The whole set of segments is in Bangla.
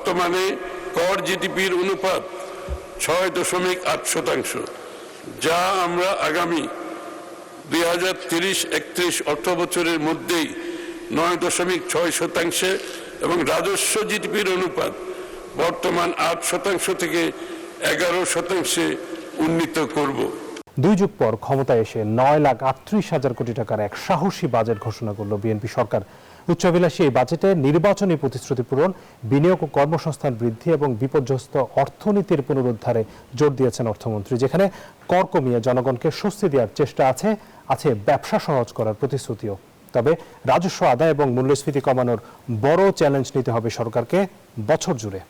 বর্তমানে কর জিডিপির অনুপাত 6.8%, যা আমরা আগামী 2030-31 অর্থ বছরের মধ্যেই 9.6% এবং রাজস্ব জিডিপির অনুপাত বর্তমান 8% থেকে 11% উন্নীত করব। 2 যুগ পর ক্ষমতায় এসে 9,38,000 কোটি টাকার এক সাহসী বাজেট ঘোষণা করল বিএনপি সরকার। উচ্চাভিলাষী এই বাজেটে নির্বাচনী প্রতিশ্রুতি পূরণ, বিনিয়োগ ও কর্মসংস্থান বৃদ্ধি এবং বিপর্যস্ত অর্থনীতির পুনরুদ্ধারে জোর দিয়েছেন অর্থমন্ত্রী, যেখানে কর কমিয়ে জনগণকে স্বস্তি দেওয়ার চেষ্টা আছে ব্যবসা সহজ করার প্রতিশ্রুতিও। তবে রাজস্ব আদায় এবং মূল্যস্ফীতি কমানোর বড় চ্যালেঞ্জ নিতে হবে সরকারকে বছর জুড়ে।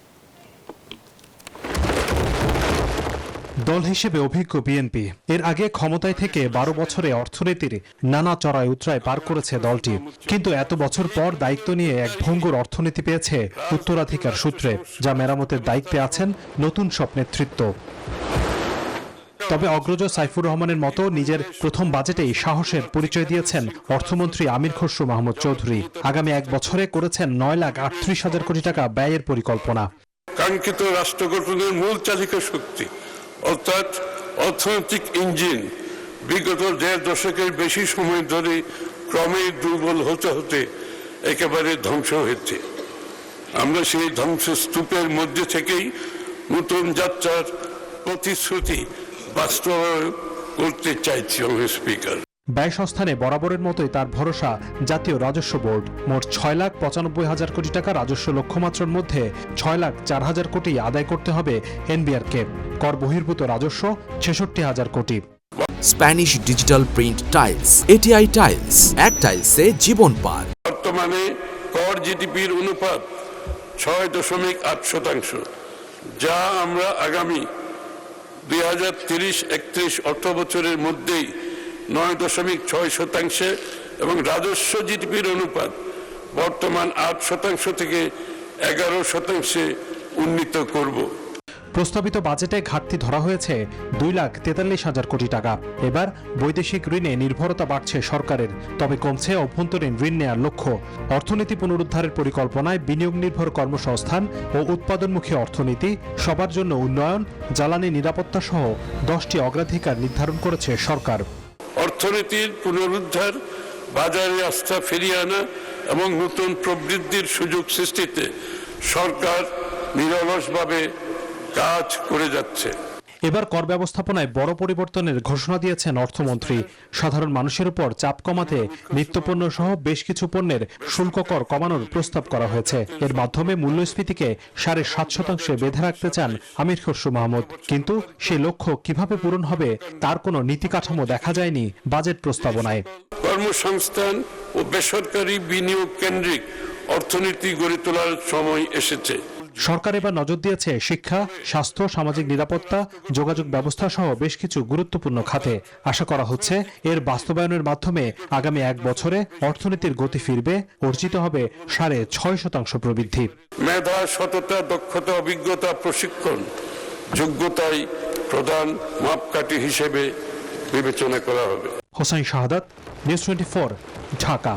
দল হিসেবে অভিজ্ঞ বিএনপি এর আগে ক্ষমতায় থেকে 12 বছরে অর্থনীতির নানা চড়াই উতরাই পার করেছে দলটি, কিন্তু এত বছর পর দায়িত্ব নিয়ে এক ভঙ্গুর অর্থনীতি পেয়েছে উত্তরাধিকার সূত্রে, যা মেরামতের দায়িত্বে আছেন নতুন সব নেতৃত্ব। তবে অগ্রজ সাইফুর রহমানের মতো নিজের প্রথম বাজেটেই সাহসের পরিচয় দিয়েছেন অর্থমন্ত্রী আমির খসরু মাহমুদ চৌধুরী। আগামী 1 বছরে করেছেন 9,38,000 কোটি টাকা ব্যয়ের পরিকল্পনা। কাঙ্ক্ষিত রাষ্ট্র গঠনের মূল চালিকা শক্তি অর্থাৎ অর্থনৈতিক ইঞ্জিন বিগত 1.5 দশকের বেশি সময় ধরে ক্রমে দুর্বল হতে হতে একেবারে ধ্বংস হয়েছে। আমরা সেই ধ্বংসস্তূপের মধ্যে থেকেই নতুন যাত্রার প্রতিশ্রুতি বাস্তবায়ন করতে চাইছি। স্পিকার, ব্যয় সংস্থানে বরাবরের মতোই তার ভরসা জাতীয় রাজস্ব বোর্ড। মোট 6,95,000 কোটি টাকা রাজস্ব লক্ষ্যমাত্রার মধ্যে 6,04,000 কোটি আদায় করতে হবে এনবিআরকে। কর বহির্ভূত রাজস্ব 66,000 কোটি। Spanish digital print tiles, ATI tiles, এক টাইলসে জীবন পার। বর্তমানে কর জিডিপির অনুপাত 6.8%, যা আমরা আগামী 2030-31 অর্থ বছরের মধ্যেই 9.6% এবং রাজস্ব জিডিপির অনুপাত বর্তমান 8% থেকে 11% উন্নীত করব। প্রস্তাবিত বাজেটে ঘাটতি ধরা হয়েছে 2,43,000 কোটি টাকা। এবার বৈদেশিক ঋণে নির্ভরতা বাড়ছে সরকারের, তবে কমছে অভ্যন্তরীণ ঋণ নেওয়ার লক্ষ্য। অর্থনীতি পুনরুদ্ধারের পরিকল্পনায় বিনিয়োগ নির্ভর কর্মসংস্থান ও উৎপাদনমুখী অর্থনীতি, সবার জন্য উন্নয়ন, জ্বালানি নিরাপত্তা সহ 10টি অগ্রাধিকার নির্ধারণ করেছে সরকার। অর্থনীতির পুনরুদ্ধার, বাজারে আস্থা ফিরিয়ে আনা এবং নতুন প্রবৃদ্ধির সুযোগ সৃষ্টিতে সরকার নিরলসভাবে কাজ করে যাচ্ছে। এবার কর ব্যবস্থাপনায় বড় পরিবর্তনের ঘোষণা দিয়েছেন অর্থমন্ত্রী। সাধারণ মানুষের উপর চাপ কমাতে নিত্যপণ্য সহ বেশ কিছু পণ্যের শুল্ক কর কমানোর প্রস্তাব করা হয়েছে। এর মাধ্যমে মূল্যস্ফীতিকে 7.5% বেঁধে রাখতে চান আমির খসরু মাহমুদ, কিন্তু সেই লক্ষ্য কিভাবে পূরণ হবে তার কোনো নীতি কাঠামো দেখা যায়নি বাজেট প্রস্তাবনায়। কর্মসংস্থান ও বেসরকারি বিনিয়োগ কেন্দ্রিক অর্থনীতি গড়ে তোলার সময় এসেছে। সরকার এবার নজর দিয়েছে শিক্ষা, স্বাস্থ্য, সামাজিক নিরাপত্তা, যোগাযোগ ব্যবস্থা সহ বেশ কিছু গুরুত্বপূর্ণ খাতে। আশা করা হচ্ছে এর বাস্তবায়নের মাধ্যমে আগামী 1 বছরে অর্থনীতির গতি ফিরবে, অর্জিত হবে 6.5% প্রবৃদ্ধি। মেধা, সততা, দক্ষতা, অভিজ্ঞতা, প্রশিক্ষণ, যোগ্যতাই প্রধান মাপকাঠি হিসেবে বিবেচনা করা হবে। হোসাইন শাহাদাত, নিউজ 24, ঢাকা।